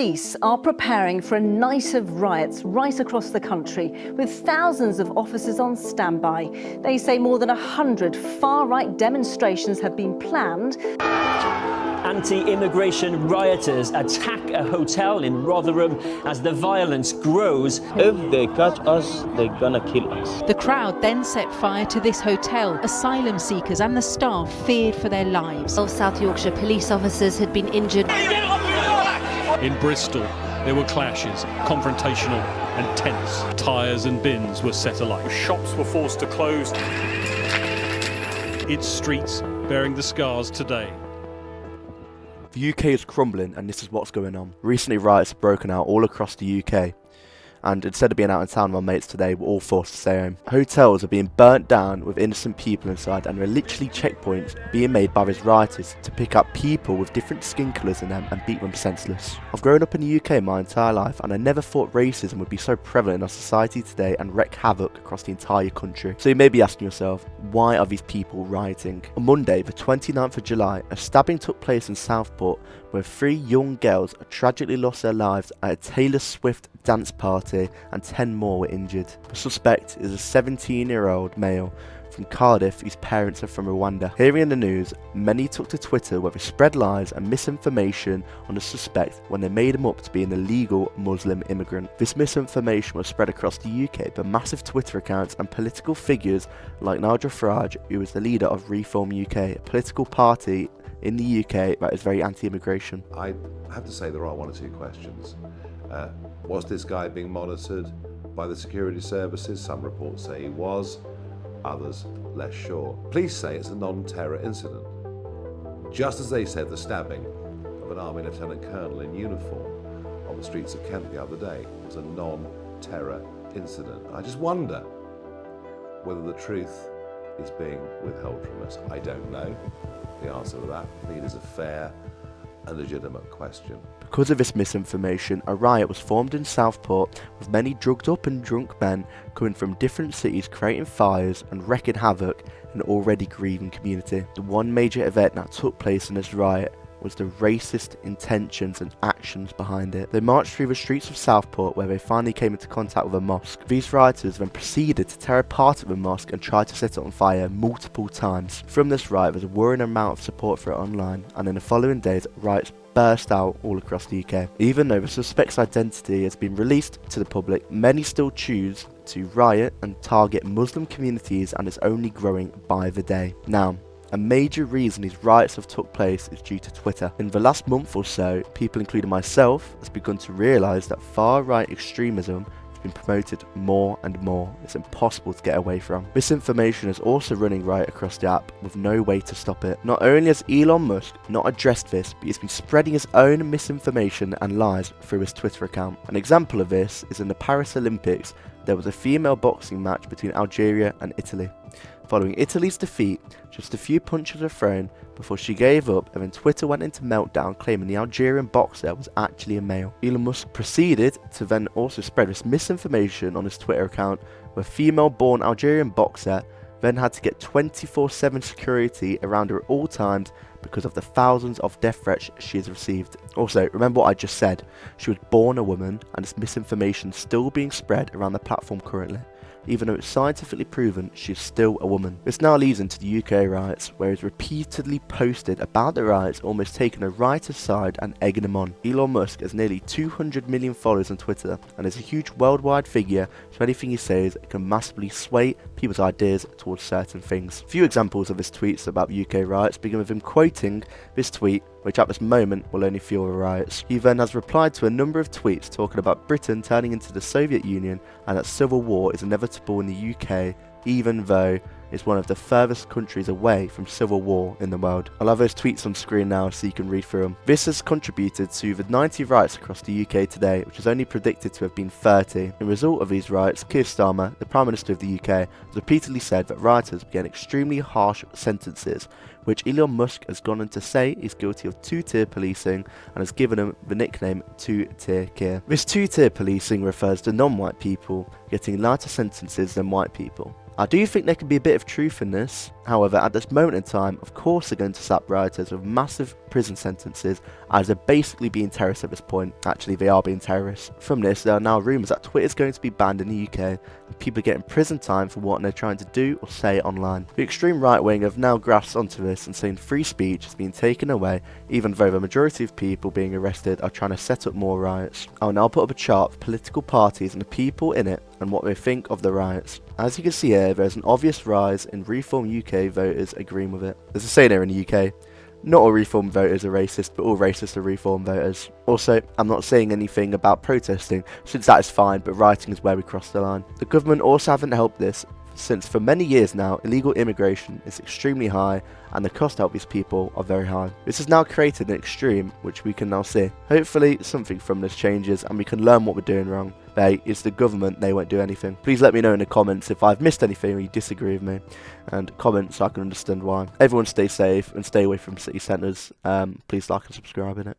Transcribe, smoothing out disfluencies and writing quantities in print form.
Police are preparing for a night of riots right across the country, with thousands of officers on standby. They say more than 100 far-right demonstrations have been planned. Anti-immigration rioters attack a hotel in Rotherham as the violence grows. If they catch us, they're gonna kill us. The crowd then set fire to this hotel. Asylum seekers and the staff feared for their lives. South Yorkshire police officers had been injured. In Bristol, there were clashes, confrontational and tense. Tyres and bins were set alight. Shops were forced to close. Its streets bearing the scars today. The UK is crumbling, and this is what's going on. Recently, riots have broken out all across the UK, and instead of being out in town with my mates today, we're all forced to stay home. Hotels are being burnt down with innocent people inside, and there are literally checkpoints being made by these rioters to pick up people with different skin colours in them and beat them senseless. I've grown up in the UK my entire life, and I never thought racism would be so prevalent in our society today and wreak havoc across the entire country. So you may be asking yourself, why are these people rioting? On Monday, the 29th of July, a stabbing took place in Southport where 3 young girls tragically lost their lives at a Taylor Swift dance party and 10 more were injured. The suspect is a 17-year-old male from Cardiff whose parents are from Rwanda. Hearing the news, many took to Twitter where they spread lies and misinformation on the suspect when they made him up to be an illegal Muslim immigrant. This misinformation was spread across the UK by massive Twitter accounts and political figures like Nigel Farage, who is the leader of Reform UK, a political party in the UK that is very anti-immigration. I have to say there are 1 or 2 questions. Was this guy being monitored by the security services? Some reports say he was, others less sure. Police say it's a non-terror incident, just as they said the stabbing of an Army Lieutenant Colonel in uniform on the streets of Kent the other day was a non-terror incident. I just wonder whether the truth is being withheld from us. I don't know the answer to that. I think it is a fair and legitimate question. Because of this misinformation, a riot was formed in Southport with many drugged up and drunk men coming from different cities creating fires and wreaking havoc in an already grieving community. The one major event that took place in this riot was the racist intentions and actions behind it. They marched through the streets of Southport where they finally came into contact with a mosque. These rioters then proceeded to tear apart the mosque and tried to set it on fire multiple times. From this riot, there was a worrying amount of support for it online, and in the following days, riots burst out all across the UK. Even though the suspect's identity has been released to the public, many still choose to riot and target Muslim communities, and it's only growing by the day. Now, a major reason these riots have took place is due to Twitter. In the last month or so, people including myself has begun to realise that far-right extremism has been promoted more and more. It's impossible to get away from. Misinformation is also running riot across the app with no way to stop it. Not only has Elon Musk not addressed this, but he's been spreading his own misinformation and lies through his Twitter account. An example of this is in the Paris Olympics. There was a female boxing match between Algeria and Italy. Following Italy's defeat, just a few punches were thrown before she gave up, and then Twitter went into meltdown claiming the Algerian boxer was actually a male. Elon Musk proceeded to then also spread this misinformation on his Twitter account, where a female-born Algerian boxer then had to get 24/7 security around her at all times because of the thousands of death threats she has received. Also, remember what I just said, she was born a woman, and this misinformation is still being spread around the platform currently. Even though it's scientifically proven, she is still a woman. This now leads into the UK riots, where he's repeatedly posted about the riots, almost taking a rioters' side and egging them on. Elon Musk has nearly 200 million followers on Twitter and is a huge worldwide figure, so anything he says can massively sway people's ideas towards certain things. A few examples of his tweets about UK riots begin with him quoting this tweet, which at this moment will only fuel the riots. He then has replied to a number of tweets talking about Britain turning into the Soviet Union and that civil war is inevitable in the UK, even though it's one of the furthest countries away from civil war in the world. I'll have those tweets on screen now so you can read through them. This has contributed to the 90 riots across the UK today, which is only predicted to have been 30. In result of these riots, Keir Starmer, the Prime Minister of the UK, has repeatedly said that rioters began extremely harsh sentences, which Elon Musk has gone on to say is guilty of 2-tier policing and has given him the nickname 2-tier Keir. This 2-tier policing refers to non-white people getting lighter sentences than white people. I do think there can be a bit of truth in this. However, at this moment in time, of course they're going to slap rioters with massive prison sentences, as they're basically being terrorists at this point. Actually, they are being terrorists. From this, there are now rumours that Twitter is going to be banned in the UK, and people are getting prison time for what they're trying to do or say online. The extreme right wing have now grasped onto this and saying free speech is being taken away, even though the majority of people being arrested are trying to set up more riots. I'll now put up a chart of political parties and the people in it and what they think of the riots. As you can see here, there's an obvious rise in Reform UK voters agreeing with it. There's a saying here in the UK, not all Reform voters are racist, but all racists are Reform voters. Also, I'm not saying anything about protesting, since that is fine, but rioting is where we cross the line. The government also haven't helped this, since for many years now, illegal immigration is extremely high and the cost to help these people are very high. This has now created an extreme, which we can now see. Hopefully something from this changes and we can learn what we're doing wrong. But it's the government, they won't do anything. Please let me know in the comments if I've missed anything or you disagree with me, and comment so I can understand why. Everyone stay safe and stay away from city centres. Please like and subscribe in it.